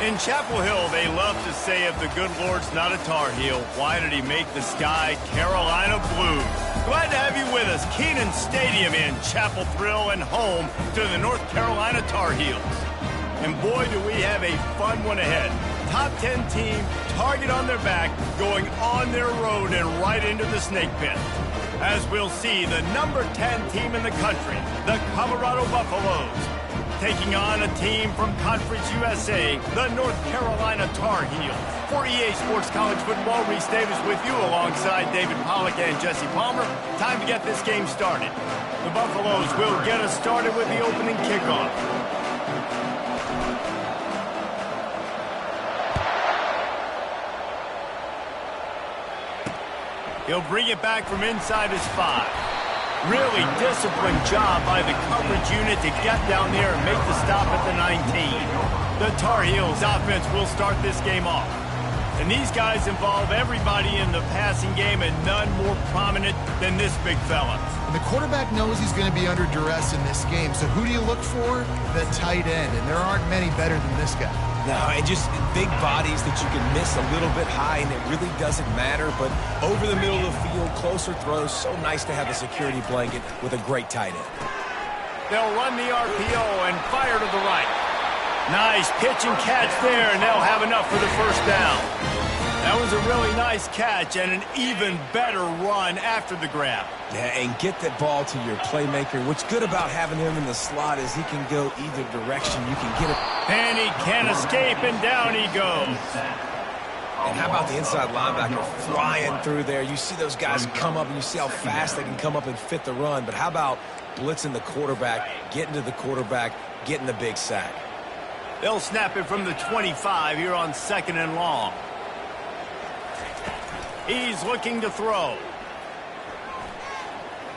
In Chapel Hill, they love to say if the good Lord's not a Tar Heel, why did he make the sky Carolina blue? Glad to have you with us. Kenan Stadium in Chapel Thrill and home to the North Carolina Tar Heels. And boy, do we have a fun one ahead. Top 10 team, target on their back, going on their road and right into the snake pit. As we'll see, the number 10 team in the country, the Colorado Buffaloes, taking on a team from Conference USA, the North Carolina Tar Heels. For EA Sports College Football, Reese Davis with you alongside David Pollack and Jesse Palmer. Time to get this game started. The Buffaloes will get us started with the opening kickoff. He'll bring it back from inside his 5. Really disciplined job by the coverage unit to get down there and make the stop at the 19. The Tar Heels offense will start this game off. And these guys involve everybody in the passing game, and none more prominent than this big fella. And the quarterback knows he's going to be under duress in this game. So who do you look for? The tight end. And there aren't many better than this guy. No, and just big bodies that you can miss a little bit high, and it really doesn't matter. But over the middle of the field, closer throws, so nice to have a security blanket with a great tight end. They'll run the RPO and fire to the right. Nice pitch and catch there, and they'll have enough for the first down. That was a really nice catch and an even better run after the grab. Yeah, and get that ball to your playmaker. What's good about having him in the slot is he can go either direction. You can get it. And he can't escape, and down he goes. And how about the inside linebacker flying through there? You see those guys come up, and you see how fast they can come up and fit the run. But how about blitzing the quarterback, getting to the quarterback, getting the big sack? They'll snap it from the 25 here on 2nd and long. He's looking to throw.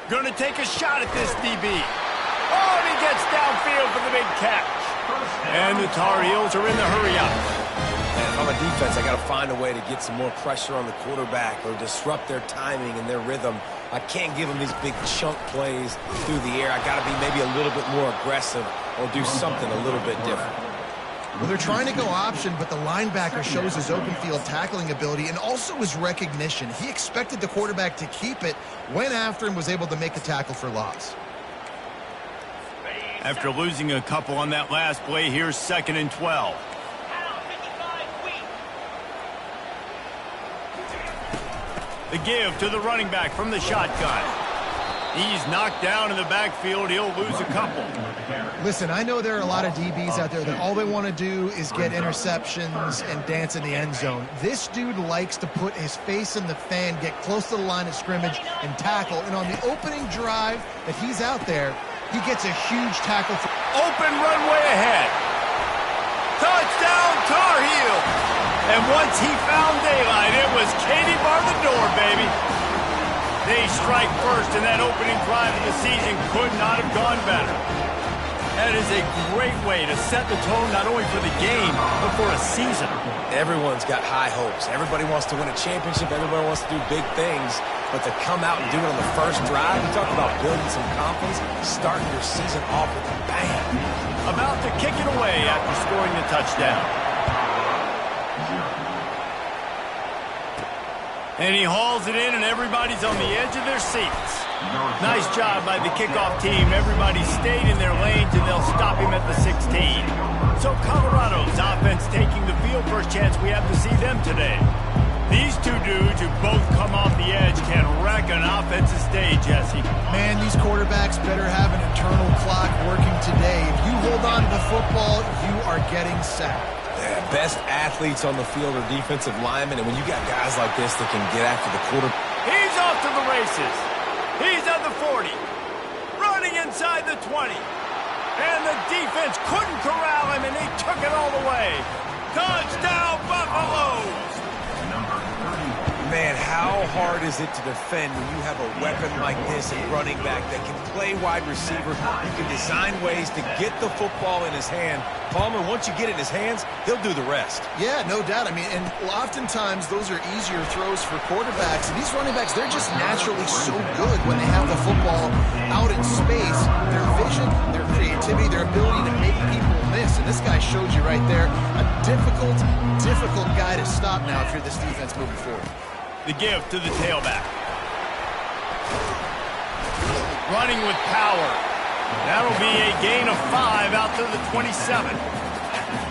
Gonna take a shot at this DB. Oh, and he gets downfield for the big catch. And the Tar Heels are in the hurry-up. And if I'm a defense, I got to find a way to get some more pressure on the quarterback or disrupt their timing and their rhythm. I can't give them these big chunk plays through the air. I got to be maybe a little bit more aggressive or do something a little bit different. Well, they're trying to go option, but the linebacker shows his open field tackling ability and also his recognition. He expected the quarterback to keep it, went after and was able to make the tackle for loss. After losing a couple on that last play, here's 2nd and 12. The give to the running back from the shotgun. He's knocked down in the backfield. He'll lose a couple. Listen, I know there are a lot of DBs out there that all they want to do is get interceptions and dance in the end zone. This dude likes to put his face in the fan, get close to the line of scrimmage, and tackle. And on the opening drive that he's out there, he gets a huge tackle. Open runway ahead. Touchdown, Tar Heel. And once he found daylight, it was Katie bar the door, baby. They strike first, and that opening drive of the season could not have gone better. That is a great way to set the tone not only for the game, but for a season. Everyone's got high hopes. Everybody wants to win a championship. Everybody wants to do big things. But to come out and do it on the first drive, you talk about building some confidence, starting your season off with a bang. About to kick it away after scoring the touchdown. And he hauls it in, and everybody's on the edge of their seats. Nice job by the kickoff team. Everybody stayed in their lanes, and they'll stop him at the 16. So Colorado's offense taking the field. First chance we have to see them today. These two dudes who both come off the edge can wreck an offensive stage, Jesse. Man, these quarterbacks better have an internal clock working today. If you hold on to the football, you are getting sacked. Yeah, best athletes on the field are defensive linemen, and when you got guys like this that can get after the quarter. He's off to the races. He's at the 40. Running inside the 20. And the defense couldn't corral him, and he took it all the way. Touchdown, Buffaloes! Man, how hard is it to defend when you have a weapon like this at running back that can play wide receiver? You can design ways to get the football in his hand. Palmer, once you get it in his hands, he'll do the rest. Yeah, no doubt. I mean, and oftentimes those are easier throws for quarterbacks. And these running backs, they're just naturally so good when they have the football out in space. Their vision, their creativity, their ability to make people miss. Listen, this guy showed you right there a difficult guy to stop now if you're this defense moving forward. The give to the tailback. Running with power. That'll be a gain of 5 out to the 27.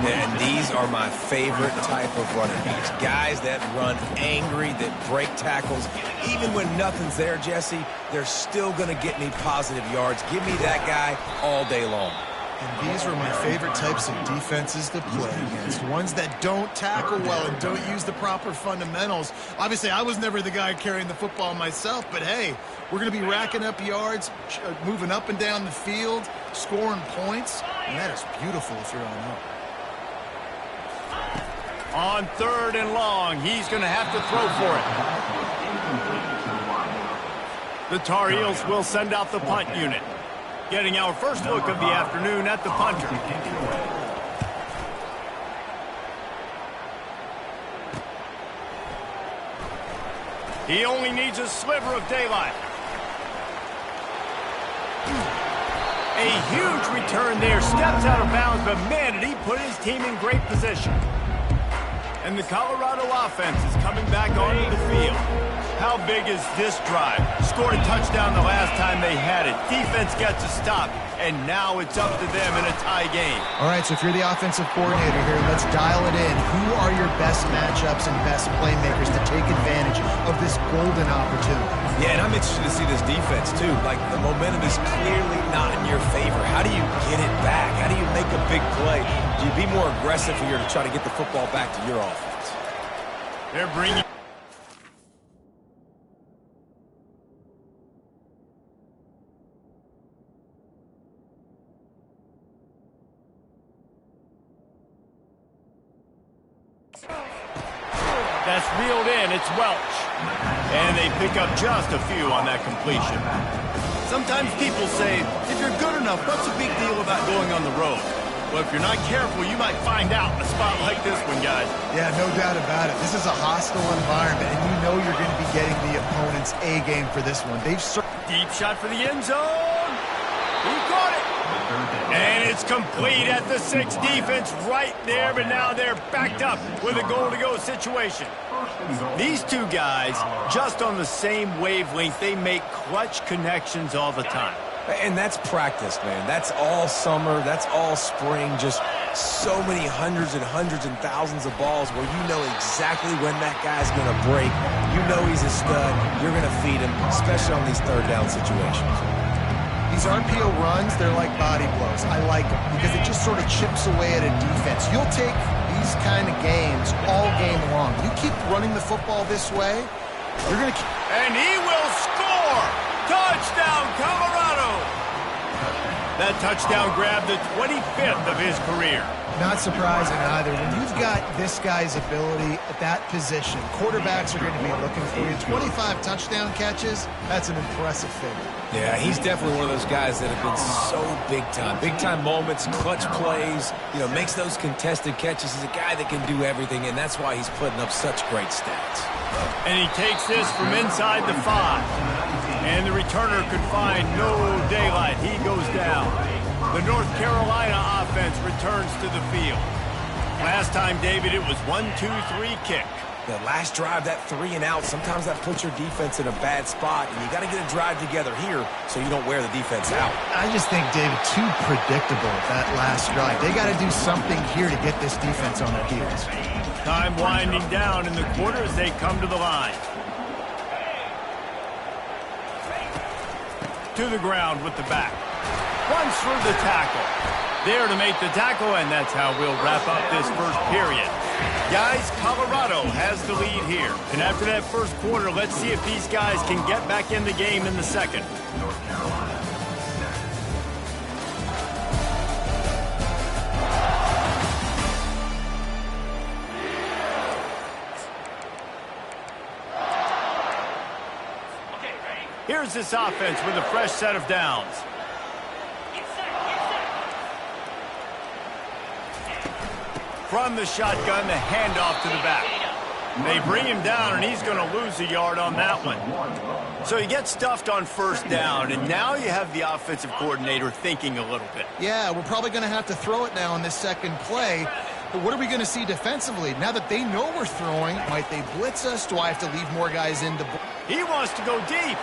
And these are my favorite type of running backs. Guys that run angry, that break tackles. Even when nothing's there, Jesse, they're still going to get me positive yards. Give me that guy all day long. And these were my favorite types of defenses to play against. Ones that don't tackle well and don't use the proper fundamentals. Obviously, I was never the guy carrying the football myself, but hey, we're going to be racking up yards, moving up and down the field, scoring points, and that is beautiful if you're on up. On 3rd and long, he's going to have to throw for it. The Tar Heels will send out the punt unit. Getting our first look of the afternoon at the punter. He only needs a sliver of daylight. A huge return there. Steps out of bounds, but man, did he put his team in great position. And the Colorado offense is coming back onto the field. How big is this drive? Scored a touchdown the last time they had it. Defense gets a stop, and now it's up to them in a tie game. All right, so if you're the offensive coordinator here, let's dial it in. Who are your best matchups and best playmakers to take advantage of this golden opportunity? Yeah, and I'm interested to see this defense, too. Like, the momentum is clearly not in your favor. How do you get it back? How do you make a big play? Do you be more aggressive here to try to get the football back to your offense? They're bringing... That's reeled in. It's Welch. And they pick up just a few on that completion. Sometimes people say, if you're good enough, what's the big deal about going on the road? Well, if you're not careful, you might find out in a spot like this one, guys. Yeah, no doubt about it. This is a hostile environment, and you know you're going to be getting the opponent's A game for this one. They've Deep shot for the end zone. He caught it. And it's complete at the 6. Defense right there, but now they're backed up with a goal-to-go situation. These two guys, just on the same wavelength, they make clutch connections all the time. And that's practice, man. That's all summer. That's all spring. Just so many hundreds and thousands of balls where you know exactly when that guy's going to break. You know he's a stud. You're going to feed him, especially on these third down situations. These RPO runs, they're like body blows. I like them because it just sort of chips away at a defense. You'll take these kind of games all game long. You keep running the football this way, you're going to keep... And he will score! Touchdown, Colorado! That touchdown grabbed the 25th of his career. Not surprising either. When you've got this guy's ability at that position, quarterbacks are going to be looking for you. 25 touchdown catches, that's an impressive figure. Yeah, he's definitely one of those guys that have been so big time. Big time moments, clutch plays, you know, makes those contested catches. He's a guy that can do everything, and that's why he's putting up such great stats. And he takes this from inside the 5. And the returner could find no daylight. He goes down. The North Carolina offense returns to the field. Last time, David, it was 1-2-3 kick. The last drive, that 3 and out, sometimes that puts your defense in a bad spot, and you got to get a drive together here so you don't wear the defense out. I just think, David, too predictable that last drive. They got to do something here to get this defense on their heels. Time winding down in the quarter as they come to the line. To the ground with the back. Runs through the tackle. There to make the tackle, and that's how we'll wrap up this first period. Guys, Colorado has the lead here. And after that first quarter, let's see if these guys can get back in the game in the second. Here's this offense with a fresh set of downs. From the shotgun, the handoff to the back. They bring him down, and he's going to lose a yard on that one. So he gets stuffed on first down, and now you have the offensive coordinator thinking a little bit. Yeah, we're probably going to have to throw it now on this second play. But what are we going to see defensively? Now that they know we're throwing, might they blitz us? Do I have to leave more guys in to... He wants to go deep.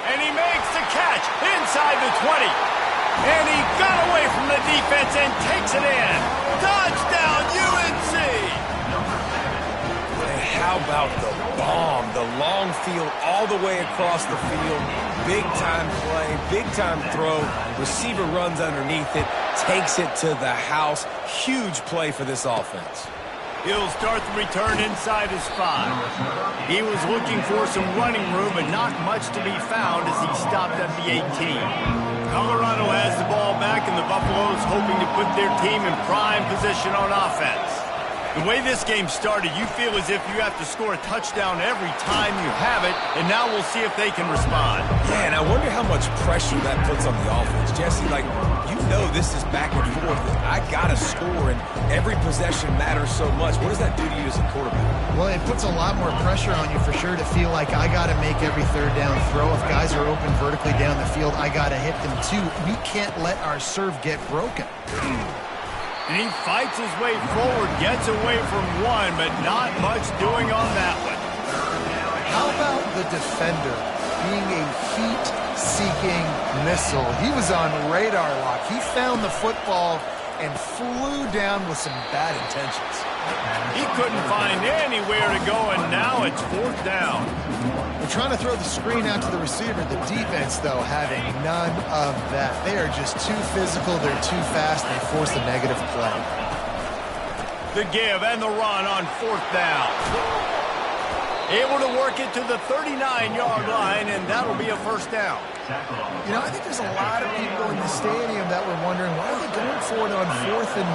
And he makes the catch inside the 20. And he got away from the defense and takes it in. Touchdown, UNC! And how about the bomb? The long field all the way across the field. Big-time play, big-time throw. Receiver runs underneath it, takes it to the house. Huge play for this offense. He'll start the return inside his 5. He was looking for some running room, but not much to be found as he stopped at the 18. Colorado has the ball back, and the Buffaloes hoping to put their team in prime position on offense. The way this game started, you feel as if you have to score a touchdown every time you have it, and now we'll see if they can respond. Yeah, and I wonder how much pressure that puts on the offense. Jesse, like, you know this is back and forth. I got to score, and every possession matters so much. What does that do to you as a quarterback? Well, it puts a lot more pressure on you for sure to feel like I got to make every third down throw. If guys are open vertically down the field, I got to hit them too. We can't let our serve get broken. And he fights his way forward, gets away from one, but not much doing on that one. How about the defender being a heat-seeking missile? He was on radar lock. He found the football and flew down with some bad intentions. He couldn't find anywhere to go, and now it's fourth down. They're trying to throw the screen out to the receiver. The defense, though, having none of that. They are just too physical. They're too fast. They force the negative play. The give and the run on fourth down. Able to work it to the 39-yard line, and that'll be a first down. You know, I think there's a lot of people in the stadium that were wondering, why are they going for it on 4th and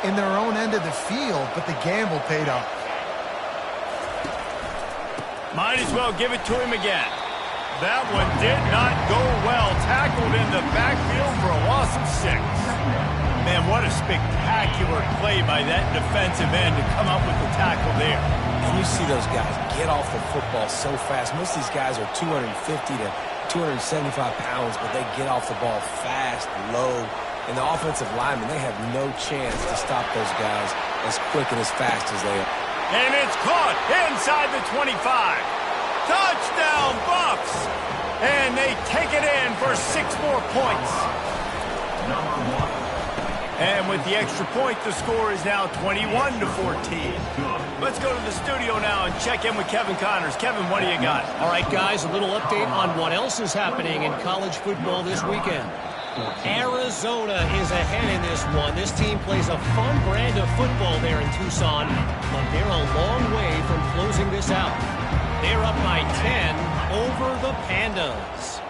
1 in their own end of the field? But the gamble paid off. Might as well give it to him again. That one did not go well. Tackled in the backfield for a loss of 6. Man, what a spectacular play by that defensive end to come up with the tackle there. And you see those guys get off the football so fast. Most of these guys are 250 to 275 pounds, but they get off the ball fast, low. And the offensive linemen, they have no chance to stop those guys as quick and as fast as they are. And it's caught inside the 25. Touchdown, Buffs! And they take it in for 6 more points. And with the extra point, the score is now 21-14. Let's go to the studio now and check in with Kevin Connors. Kevin, what do you got? All right, guys, a little update on what else is happening in college football this weekend. Arizona is ahead in this one. This team plays a fun brand of football there in Tucson, but they're a long way from closing this out. They're up by 10 over the Pandas.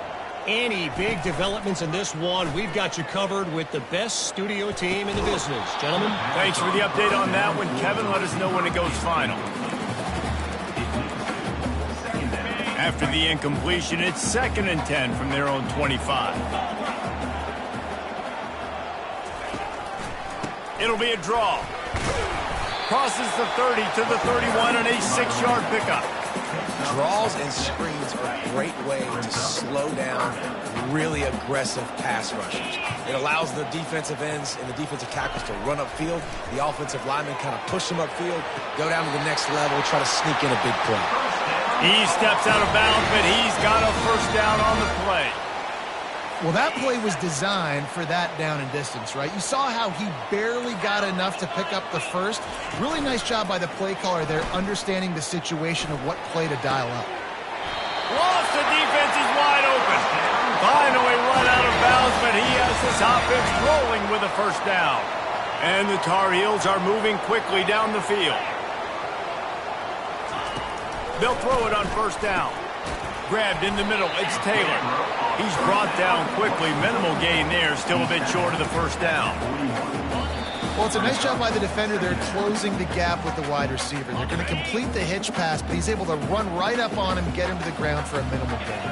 Any big developments in this one, we've got you covered with the best studio team in the business. Gentlemen? Thanks for the update on that one. Kevin, let us know when it goes final. After the incompletion, it's 2nd and 10 from their own 25. It'll be a draw. Crosses the 30 to the 31 and a 6-yard pickup. Draws and screens are a great way to slow down really aggressive pass rushers. It allows the defensive ends and the defensive tackles to run upfield. The offensive linemen kind of push them upfield, go down to the next level, try to sneak in a big play. He steps out of bounds, but he's got a first down on the play. Well, that play was designed for that down and distance, right? You saw how he barely got enough to pick up the first. Really nice job by the play caller there, understanding the situation of what play to dial up. Lost, the defense is wide open. Finally run out of bounds, but he has this offense rolling with a first down. And the Tar Heels are moving quickly down the field. They'll throw it on first down. Grabbed in the middle, it's Taylor. He's brought down quickly. Minimal gain there, still a bit short of the first down. Well, it's a nice job by the defender. They're closing the gap with the wide receiver. They're going to complete the hitch pass, but he's able to run right up on him, get him to the ground for a minimal gain.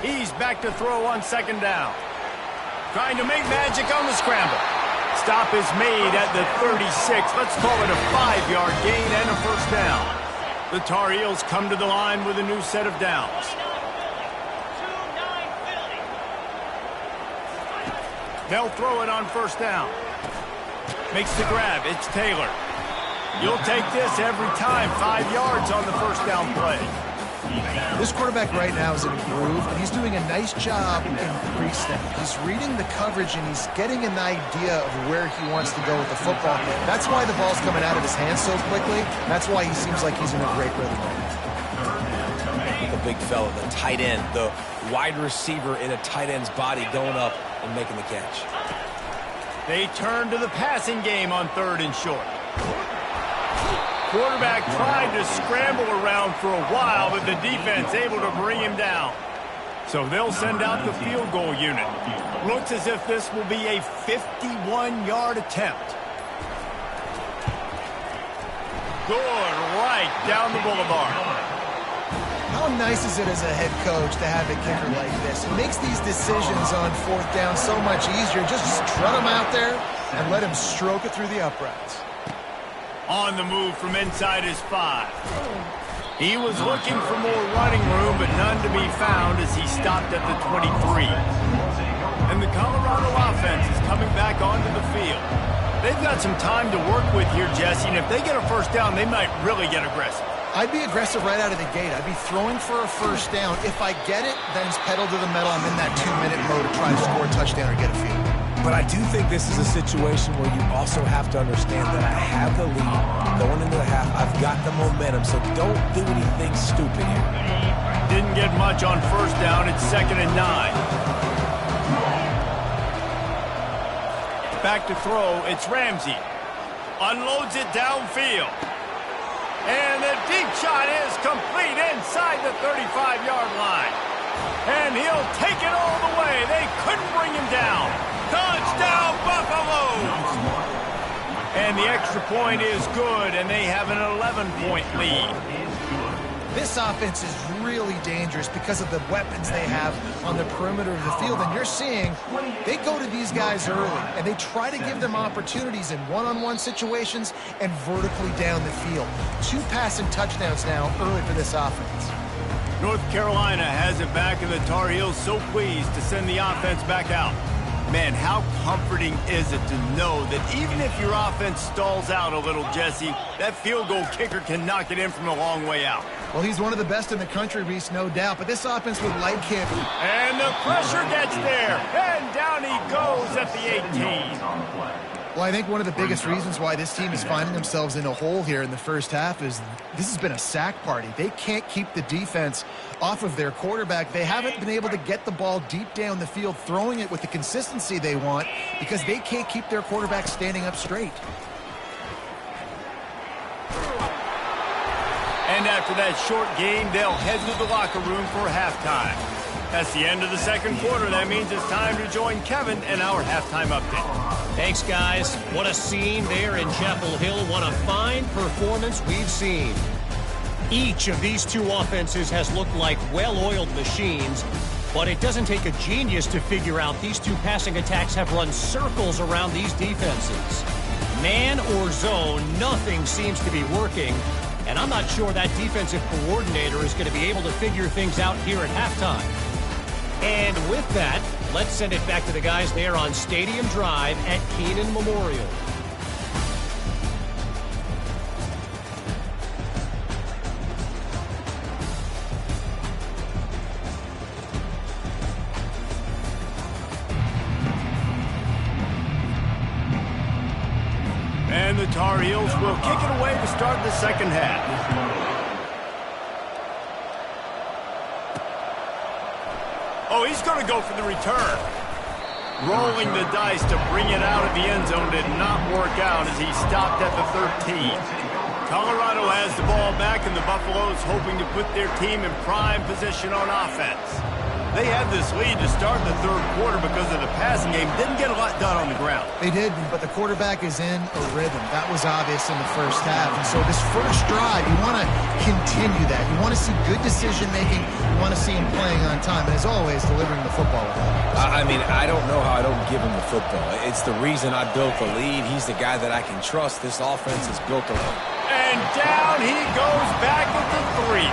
He's back to throw on 2nd down. Trying to make magic on the scramble. Stop is made at the 36. Let's call it a 5-yard gain and a first down. The Tar Heels come to the line with a new set of downs. They'll throw it on first down. Makes the grab. It's Taylor. You'll take this every time. 5 yards on the first down play. This quarterback right now is in a groove, and he's doing a nice job in pre-snap. He's reading the coverage, and he's getting an idea of where he wants to go with the football. That's why the ball's coming out of his hands so quickly. That's why he seems like he's in a great rhythm right now. The big fella, the tight end, the wide receiver in a tight end's body going up and making the catch. They turn to the passing game on 3rd and short. Quarterback tried to scramble around for a while, but the defense able to bring him down. So they'll send out the field goal unit. Looks as if this will be a 51-yard attempt. Good, right down the boulevard. How nice is it as a head coach to have a kicker like this? It makes these decisions on 4th down so much easier. Just strut him out there and let him stroke it through the uprights. On the move from inside his 5. He was looking for more running room, but none to be found as he stopped at the 23. And the Colorado offense is coming back onto the field. They've got some time to work with here, Jesse, and if they get a first down, they might really get aggressive. I'd be aggressive right out of the gate. I'd be throwing for a first down. If I get it, then it's pedal to the metal. I'm in that 2-minute mode to try to score a touchdown or get a field. But I do think this is a situation where you also have to understand that I have the lead going into the half. I've got the momentum, so don't do anything stupid here. Didn't get much on first down. It's 2nd and 9. Back to throw. It's Ramsey. Unloads it downfield. And the deep shot is complete inside the 35-yard line. And he'll take it all the way. They couldn't bring him down. Touchdown, Buffalo! And the extra point is good, and they have an 11-point lead. This offense is really dangerous because of the weapons they have on the perimeter of the field. And you're seeing they go to these guys early, and they try to give them opportunities in one-on-one situations and vertically down the field. 2 passing touchdowns now early for this offense. North Carolina has it back, and the Tar Heels so pleased to send the offense back out. Man, how comforting is it to know that even if your offense stalls out a little, Jesse, that field goal kicker can knock it in from a long way out. Well, he's one of the best in the country, Reese, no doubt, but this offense would like him. And the pressure gets there, and down he goes at the 18. Well, I think one of the biggest reasons why this team is finding themselves in a hole here in the first half is this has been a sack party. They can't keep the defense off of their quarterback. They haven't been able to get the ball deep down the field, throwing it with the consistency they want because they can't keep their quarterback standing up straight. And after that short game, they'll head to the locker room for halftime. That's the end of the second quarter. That means it's time to join Kevin in our halftime update. Thanks, guys. What a scene there in Chapel Hill. What a fine performance we've seen. Each of these two offenses has looked like well-oiled machines, but it doesn't take a genius to figure out these two passing attacks have run circles around these defenses. Man or zone, nothing seems to be working, and I'm not sure that defensive coordinator is going to be able to figure things out here at halftime. And with that, let's send it back to the guys there on Stadium Drive at Kenan Memorial. And the Tar Heels will kick it away to start the second half. Oh, he's going to go for the return. Rolling the dice to bring it out of the end zone did not work out as he stopped at the 13. Colorado has the ball back, and the Buffaloes hoping to put their team in prime position on offense. They had this lead to start the third quarter because of the passing game. Didn't get a lot done on the ground. They did, but the quarterback is in a rhythm. That was obvious in the first half. And so this first drive, you want to continue that. You want to see good decision-making. You want to see him playing on time. And as always, delivering the football. I mean, I don't know how I don't give him the football. It's the reason I built the lead. He's the guy that I can trust. This offense is built around. And down he goes back at the 3.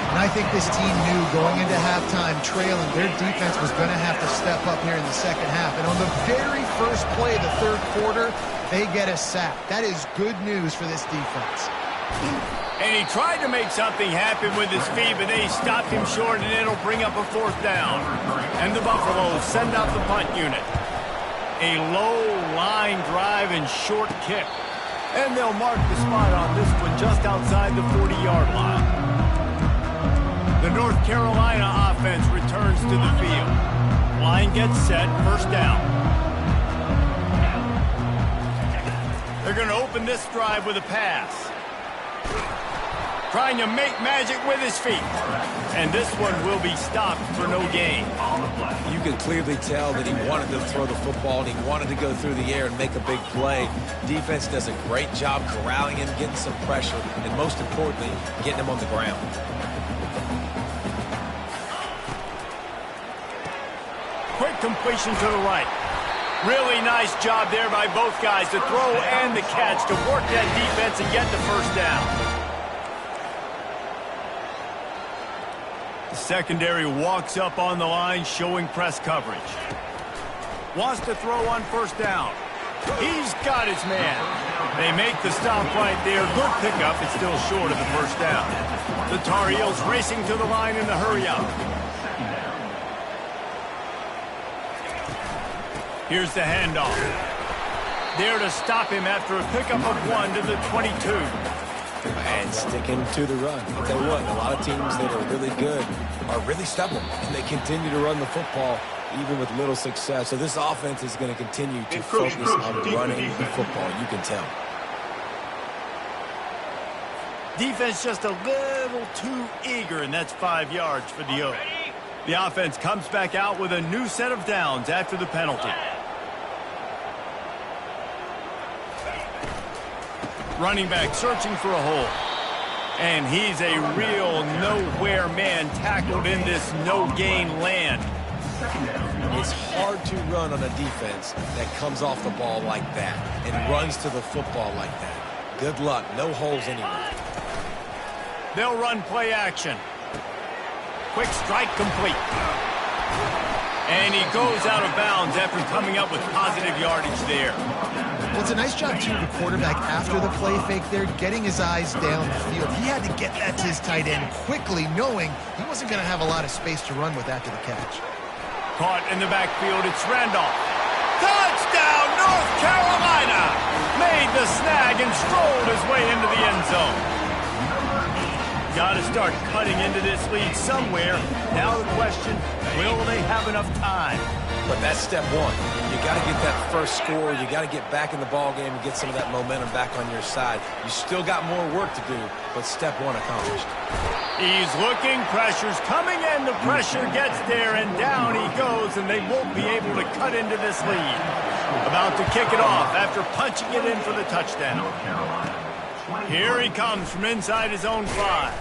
And I think this team knew going into halftime trailing, their defense was going to have to step up here in the second half. And on the very first play of the third quarter, they get a sack. That is good news for this defense. And he tried to make something happen with his feet, but they stopped him short, and it'll bring up a 4th down. And the Buffaloes send out the punt unit. A low line drive and short kick. And they'll mark the spot on this one just outside the 40-yard line. The North Carolina offense returns to the field. Line gets set, 1st down. They're going to open this drive with a pass. Trying to make magic with his feet. And this one will be stopped for no gain. You can clearly tell that he wanted to throw the football and he wanted to go through the air and make a big play. Defense does a great job corralling him, getting some pressure, and most importantly, getting him on the ground. Quick completion to the right. Really nice job there by both guys, the throw and the catch, to work that defense and get the 1st down. The secondary walks up on the line, showing press coverage. Wants to throw on 1st down. He's got his man. They make the stop right there. Good pickup. It's still short of the 1st down. The Tar Heels racing to the line in the hurry-up. Here's the handoff. There to stop him after a pickup of 1 to the 22. And sticking to the run. I'll tell you what, a lot of teams that are really good are really stubborn, and they continue to run the football even with little success. So this offense is going to continue to focus on running the football. You can tell. Defense just a little too eager, and that's 5 yards for the Oaks. The offense comes back out with a new set of downs after the penalty. Running back searching for a hole. And he's a real nowhere man, tackled in this no-gain land. It's hard to run on a defense that comes off the ball like that and runs to the football like that. Good luck. No holes anywhere. They'll run play action. Quick strike complete. And he goes out of bounds after coming up with positive yardage there. Well, it's a nice job, too, the quarterback after the play fake there, getting his eyes down the field. He had to get that to his tight end quickly, knowing he wasn't going to have a lot of space to run with after the catch. Caught in the backfield, it's Randolph. Touchdown, North Carolina! Made the snag and strolled his way into the end zone. Got to start cutting into this lead somewhere. Now the question, will they have enough time? But that's step one. You got to get that first score. You got to get back in the ball game and get some of that momentum back on your side. You still got more work to do, but step one accomplished. He's looking, pressure's coming in, the pressure gets there, and down he goes, and they won't be able to cut into this lead. About to kick it off after punching it in for the touchdown. Here he comes from inside his own 5.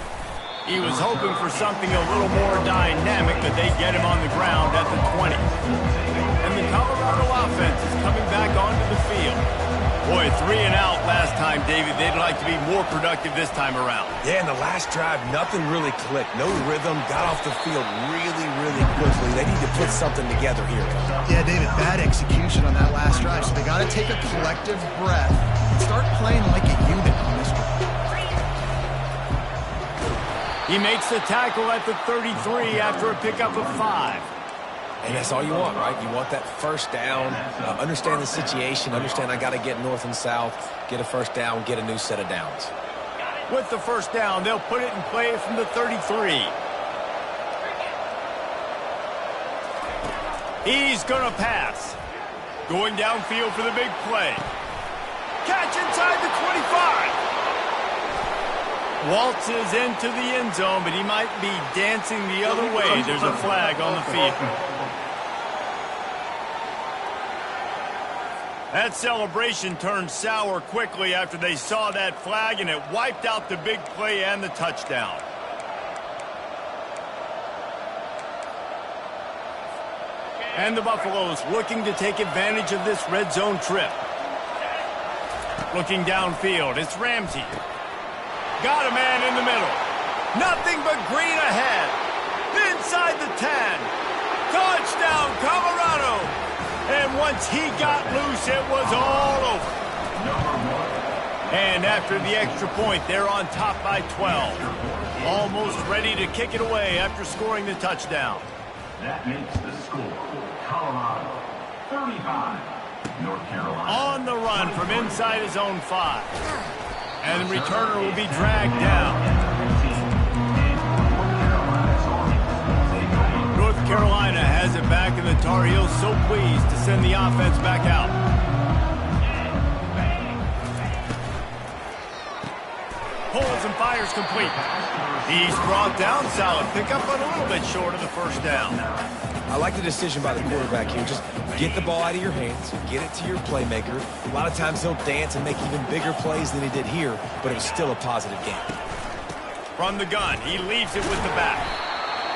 He was hoping for something a little more dynamic, but they get him on the ground at the 20. And the Colorado offense is coming back onto the field. Boy, 3 and out last time, David. They'd like to be more productive this time around. Yeah, in the last drive, nothing really clicked. No rhythm, got off the field really, really quickly. They need to put something together here. Yeah, David, bad execution on that last drive, so they got to take a collective breath and start playing like a unit on this one. He makes the tackle at the 33 after a pickup of 5. And that's all you want, right? You want that first down, understand the situation, understand I got to get north and south, get a first down, get a new set of downs. With the first down, they'll put it in play from the 33. He's going to pass. Going downfield for the big play. Catch inside the 25. waltzes into the end zone, but he might be dancing the other way. There's a flag on the field. That celebration turned sour quickly after they saw that flag, and it wiped out the big play and the touchdown. And the Buffaloes looking to take advantage of this red zone trip. Looking downfield, it's Ramsey. Got a man in the middle. Nothing but green ahead. Inside the 10. Touchdown, Colorado. And once he got loose, it was all over. And after the extra point, they're on top by 12. Almost ready to kick it away after scoring the touchdown. That makes the score Colorado 35, North Carolina. On the run from inside his own 5. And the returner will be dragged down. North Carolina has it back, and the Tar Heels so pleased to send the offense back out. Pulls and fires complete. He's brought down. Solid pickup, but a little bit short of the first down. I like the decision by the quarterback here. Just get the ball out of your hands, get it to your playmaker. A lot of times he'll dance and make even bigger plays than he did here, but it was still a positive game. From the gun, he leaves it with the back.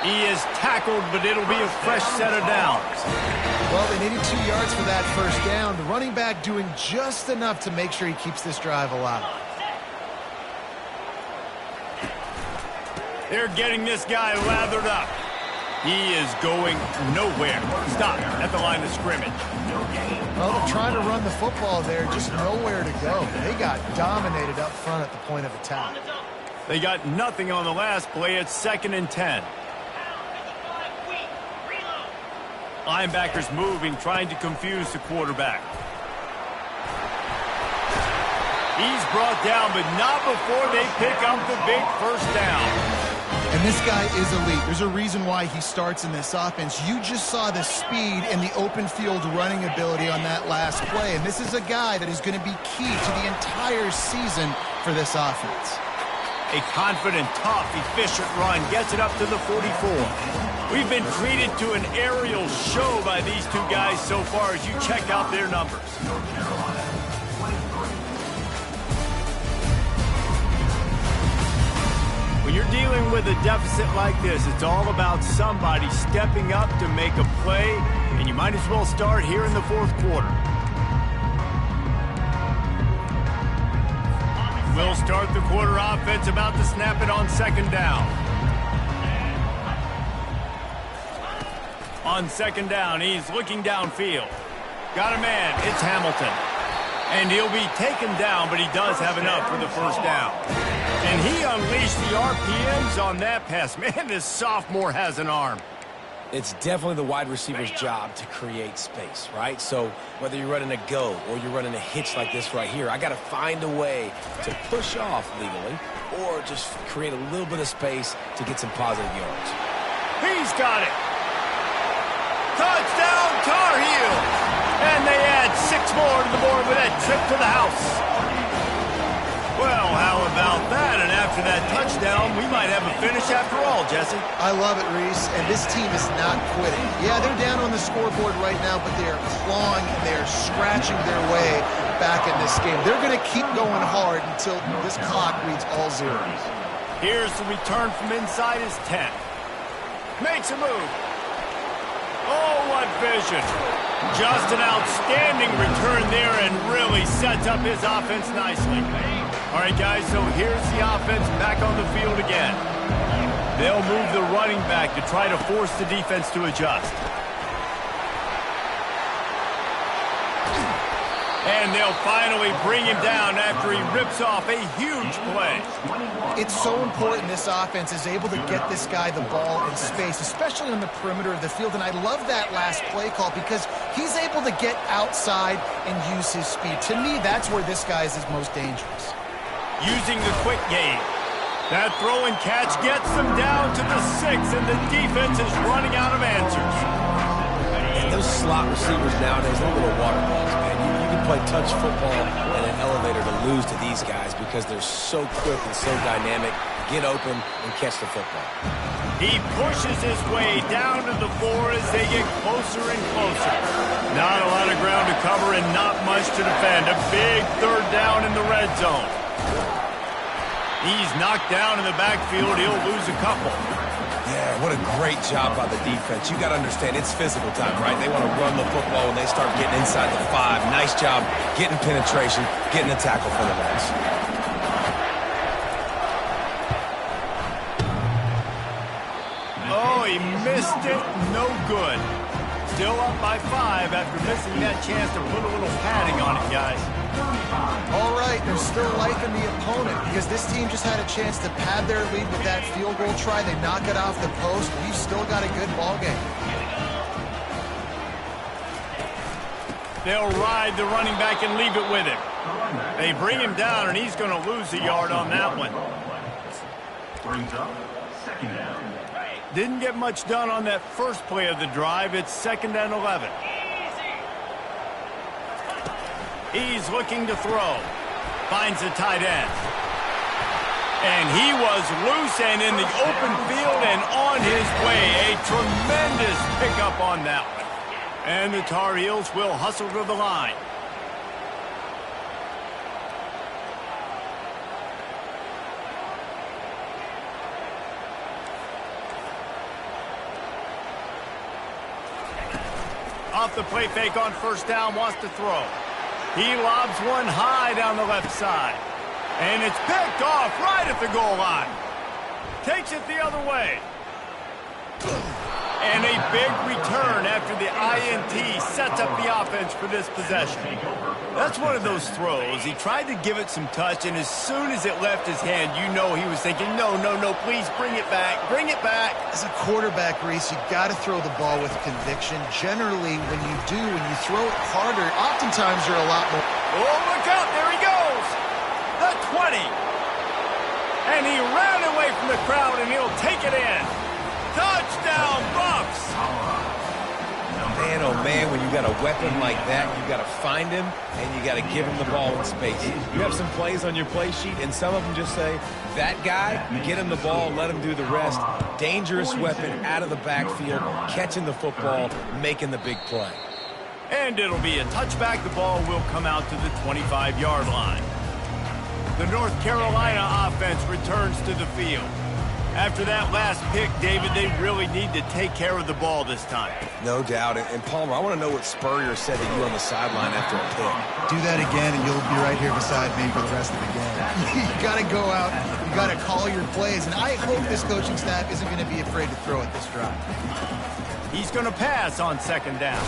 He is tackled, but it'll be a fresh set of downs. Well, they needed 2 yards for that first down. The running back doing just enough to make sure he keeps this drive alive. They're getting this guy lathered up. He is going nowhere. Stop at the line of scrimmage. Well, they're trying to run the football there, just nowhere to go. They got dominated up front at the point of attack. They got nothing on the last play. It's 2nd and 10. Linebackers moving, trying to confuse the quarterback. He's brought down, but not before they pick up the big first down. And this guy is elite. There's a reason why he starts in this offense. You just saw the speed and the open field running ability on that last play. And this is a guy that is going to be key to the entire season for this offense. A confident, tough, efficient run gets it up to the 44. We've been treated to an aerial show by these two guys so far as you check out their numbers. When you're dealing with a deficit like this, it's all about somebody stepping up to make a play, and you might as well start here in the fourth quarter. We'll start the quarter offense about to snap it on 2nd down. On 2nd down, he's looking downfield. Got a man, it's Hamilton. And he'll be taken down, but he does have enough for the first down. And he unleashed the RPMs on that pass. Man, this sophomore has an arm. It's definitely the wide receiver's job to create space, right? So whether you're running a go or you're running a hitch like this right here, I got to find a way to push off legally or just create a little bit of space to get some positive yards. He's got it. Touchdown, Tar Heels. And they add 6 more to the board with that trip to the house. Well, how about that? And after that touchdown, we might have a finish after all, Jesse. I love it, Reese, and this team is not quitting. Yeah, they're down on the scoreboard right now, but they are clawing, they are scratching their way back in this game. They're going to keep going hard until this clock reads all zeros. Here's the return from inside his 10. Makes a move. Oh, what vision. Just an outstanding return there and really sets up his offense nicely. All right, guys, so here's the offense back on the field again. They'll move the running back to try to force the defense to adjust. And they'll finally bring him down after he rips off a huge play. It's so important this offense is able to get this guy the ball in space, especially on the perimeter of the field. And I love that last play call because he's able to get outside and use his speed. To me, that's where this guy is his most dangerous. Using the quick game. That throw and catch gets them down to the 6, and the defense is running out of answers. And those slot receivers nowadays, they're little water balls, man. You You can play touch football and an elevator to lose to these guys because they're so quick and so dynamic. Get open and catch the football. He pushes his way down to the floor as they get closer and closer. Not a lot of ground to cover and not much to defend. A big third down in the red zone. He's knocked down in the backfield. He'll lose a couple. Yeah, what a great job by the defense. You got to understand, it's physical time, right? They want to run the football when they start getting inside the 5. Nice job getting penetration, getting a tackle for the loss. Oh, he missed it. No good. Still up by 5 after missing that chance to put a little padding on it, guys. All right, there's still life in the opponent because this team just had a chance to pad their lead with that field goal try. They knock it off the post. We've still got a good ball game. They'll ride the running back and leave it with him. They bring him down, and he's going to lose a yard on that one. Brings up second down. Didn't get much done on that first play of the drive. It's 2nd and 11. He's looking to throw. Finds a tight end. And he was loose and in the open field and on his way. A tremendous pickup on that one. And the Tar Heels will hustle to the line. Off the play fake on first down, wants to throw. He lobs one high down the left side. And it's picked off right at the goal line. Takes it the other way. And a big return after the INT sets up the offense for this possession. That's one of those throws. He tried to give it some touch, and as soon as it left his hand, you know he was thinking, no, please bring it back, bring it back. As a quarterback, Reese, you got to throw the ball with conviction. Generally, when you do, when you throw it harder, oftentimes you're a lot more. Oh, look out, there he goes. The 20. And he ran away from the crowd, and he'll take it in. Touchdown, Buffs! Man, oh man, when you got a weapon like that, you got to find him, and you got to give him the ball in space. You have some plays on your play sheet, and some of them just say, that guy, get him the ball, let him do the rest. Dangerous weapon out of the backfield, catching the football, making the big play. And it'll be a touchback. The ball will come out to the 25-yard line. The North Carolina offense returns to the field. After that last pick, David, they really need to take care of the ball this time. No doubt. And Palmer, I want to know what Spurrier said to you on the sideline after a pick. Do that again, and you'll be right here beside me for the rest of the game. You got to go out. You got to call your plays. And I hope this coaching staff isn't going to be afraid to throw at this drive. He's going to pass on 2nd down.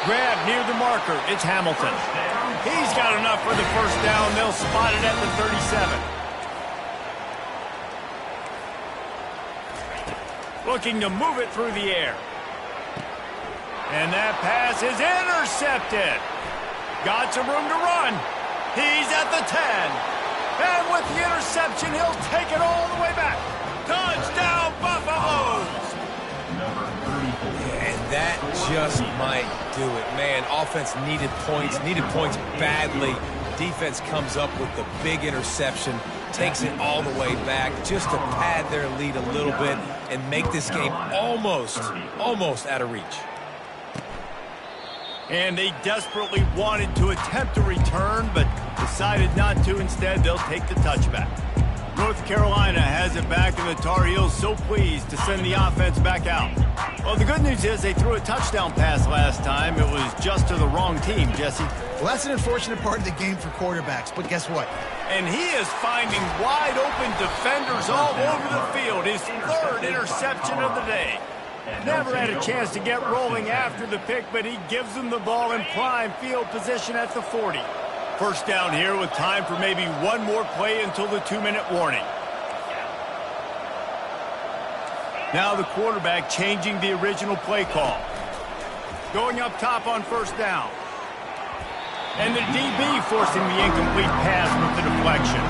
Grab near the marker. It's Hamilton. He's got enough for the first down. They'll spot it at the 37. Looking to move it through the air. And that pass is intercepted. Got some room to run. He's at the 10. And with the interception, he'll take it all the way back. Touchdown, Buffaloes! And that just might do it. Man, offense needed points badly. Defense comes up with the big interception, takes it all the way back just to pad their lead a little bit and make this game almost out of reach. And they desperately wanted to attempt a return, but decided not to. Instead, they'll take the touchback. North Carolina has it back, and the Tar Heels so pleased to send the offense back out. Well, the good news is they threw a touchdown pass last time. It was just to the wrong team, Jesse. Well, that's an unfortunate part of the game for quarterbacks, but guess what? And he is finding wide-open defenders all over the field. His 3rd interception of the day. Never had a chance to get rolling after the pick, but he gives them the ball in prime field position at the 40. First down here with time for maybe one more play until the 2-minute warning. Now the quarterback changing the original play call. Going up top on first down. And the DB forcing the incomplete pass with the deflection.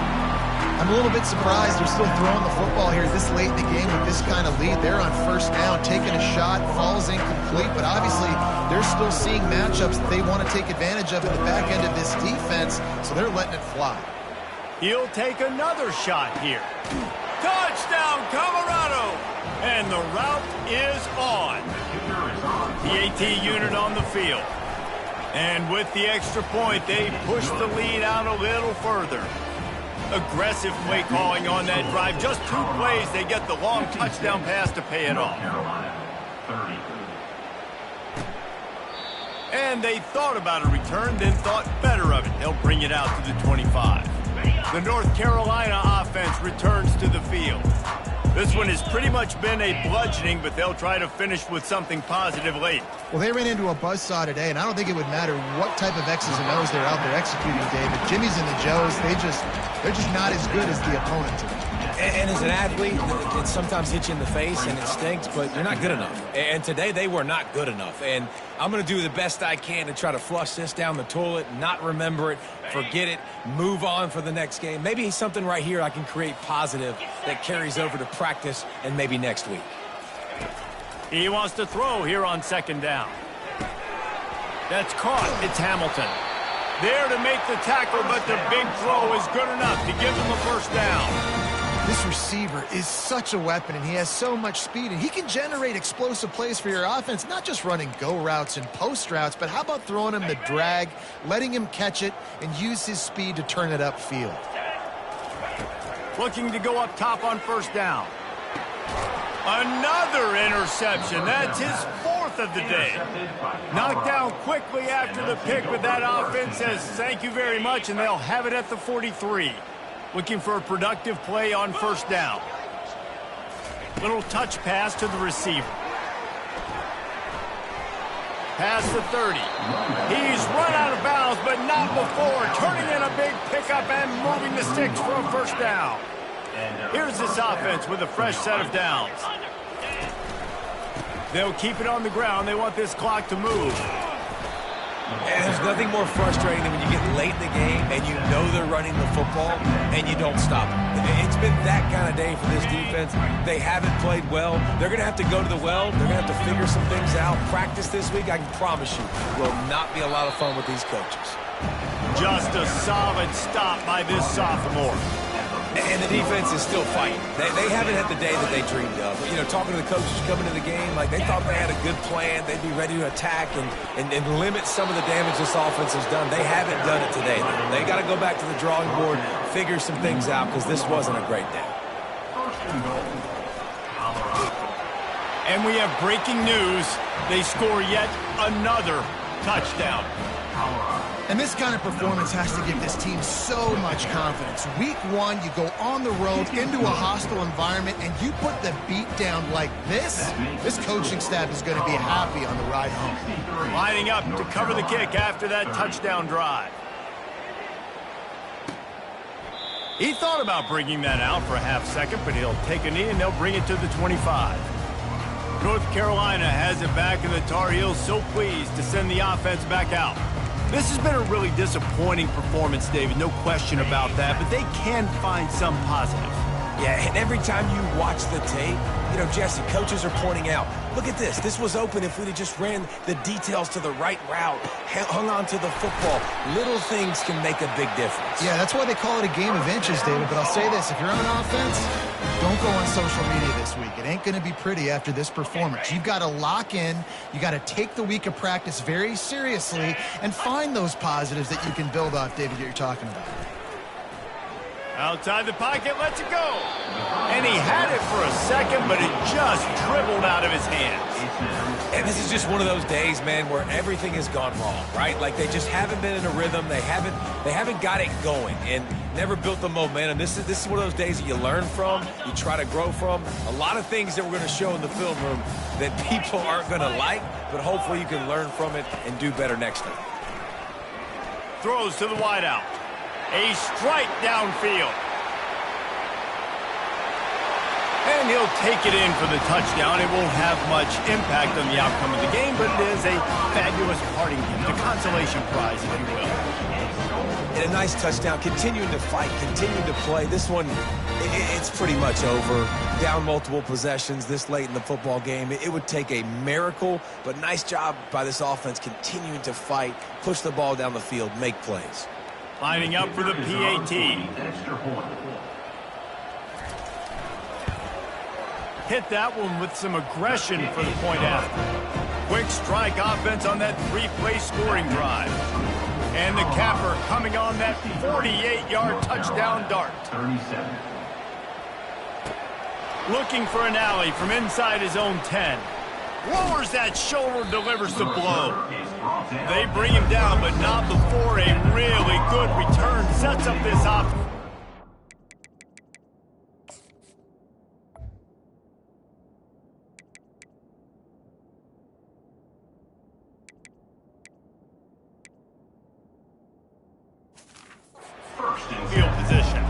I'm a little bit surprised they're still throwing the football here this late in the game with this kind of lead. They're on first down, taking a shot, falls incomplete, but obviously they're still seeing matchups that they want to take advantage of in the back end of this defense, so they're letting it fly. He'll take another shot here. Touchdown, Colorado! And the route is on. The AT unit on the field. And with the extra point, they push the lead out a little further. Aggressive play calling on that drive. Just 2 plays, they get the long touchdown pass to pay it off. And they thought about a return, then thought better of it. They'll bring it out to the 25. The North Carolina offense returns to the field. This one has pretty much been a bludgeoning, but they'll try to finish with something positive late. Well, they ran into a buzzsaw today, and I don't think it would matter what type of X's and O's they're out there executing, David. Jimmy's and the Joes, they're just not as good as the opponent today. And as an athlete, it sometimes hits you in the face and it stinks, but you're not good enough. And today they were not good enough. And I'm going to do the best I can to try to flush this down the toilet, not remember it, forget it, move on for the next game. Maybe something right here I can create positive that carries over to practice and maybe next week. He wants to throw here on second down. That's caught. It's Hamilton. There to make the tackle, but the big throw is good enough to give them a first down. This receiver is such a weapon, and he has so much speed, and he can generate explosive plays for your offense, not just running go routes and post routes, but how about throwing him the drag, letting him catch it, and use his speed to turn it upfield. Looking to go up top on first down. Another interception. That's his 4th of the day. Knocked down quickly after the pick, but that offense says thank you very much, and they'll have it at the 43. Looking for a productive play on first down. Little touch pass to the receiver. Past the 30. He's run out of bounds, but not before. Turning in a big pickup and moving the sticks for a first down. Here's this offense with a fresh set of downs. They'll keep it on the ground. They want this clock to move. And there's nothing more frustrating than when you get late in the game and you know they're running the football and you don't stop them. It's been that kind of day for this defense. They haven't played well. They're going to have to go to the well. They're going to have to figure some things out. Practice this week, I can promise you, will not be a lot of fun with these coaches. Just a solid stop by this sophomore. And the defense is still fighting. They haven't had the day that they dreamed of. You know, talking to the coaches coming to the game, like they thought they had a good plan. They'd be ready to attack and limit some of the damage this offense has done. They haven't done it today. They got to go back to the drawing board, figure some things out, because this wasn't a great day. And we have breaking news. They score yet another touchdown. And this kind of performance has to give this team so much confidence. Week 1, you go on the road into a hostile environment, and you put the beat down like this. This coaching staff is going to be happy on the ride home. Lining up to cover the kick after that touchdown drive. He thought about bringing that out for a half second, but he'll take a knee and they'll bring it to the 25. North Carolina has it back, and the Tar Heels so pleased to send the offense back out. This has been a really disappointing performance, David, no question about that, but they can find some positive. Yeah, and every time you watch the tape, you know, Jesse, coaches are pointing out, look at this. This was open if we'd have just ran the details to the right route, hung on to the football. Little things can make a big difference. Yeah, that's why they call it a game of inches, David. But I'll say this, if you're on offense, don't go on social media this week. It ain't going to be pretty after this performance. You've got to lock in. You got to take the week of practice very seriously and find those positives that you can build off, David, that you're talking about. Outside the pocket, lets it go. And he had it for a second, but it just dribbled out of his hands. And this is just one of those days, man, where everything has gone wrong, right? Like they just haven't been in a rhythm. They haven't got it going and never built the momentum. This is one of those days that you learn from, you try to grow from. A lot of things that we're going to show in the film room that people aren't going to like, but hopefully you can learn from it and do better next time. Throws to the wideout. A strike downfield. And he'll take it in for the touchdown. It won't have much impact on the outcome of the game, but it is a fabulous parting gift, a consolation prize, if you will. And a nice touchdown, continuing to fight, continuing to play. This one, it's pretty much over. Down multiple possessions this late in the football game. It would take a miracle, but nice job by this offense continuing to fight, push the ball down the field, make plays. Lining up for the PAT. Extra point. Hit that one with some aggression for the point after. Quick strike offense on that 3-play scoring drive. And the capper coming on that 48-yard touchdown dart. 37. Looking for an alley from inside his own 10. Lowers that shoulder, delivers the blow. They bring him down, but not before a really good return sets up this offense. Field position.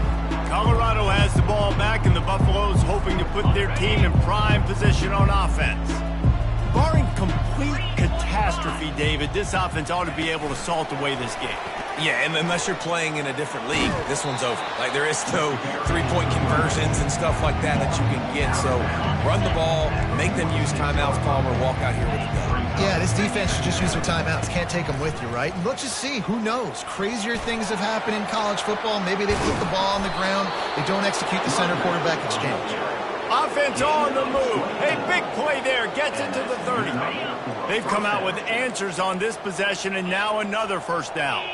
Colorado has the ball back, and the Buffaloes hoping to put their team in prime position on offense. Barring complete catastrophe, David, this offense ought to be able to salt away this game. Yeah, and unless you're playing in a different league, this one's over. Like, there is no three-point conversions and stuff like that that you can get. So run the ball, make them use timeouts, Palmer, walk out here with a go. Yeah, this defense should just use their timeouts. Can't take them with you, right? And let's just see. Who knows? Crazier things have happened in college football. Maybe they put the ball on the ground. They don't execute the center-quarterback exchange. Offense on the move. A big play there. Gets into the 30. They've come out with answers on this possession, and now another first down.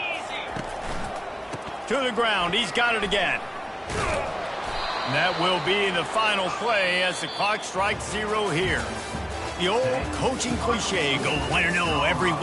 To the ground. He's got it again. And that will be the final play as the clock strikes 0 here. The old coaching cliche, go 1-0 every week.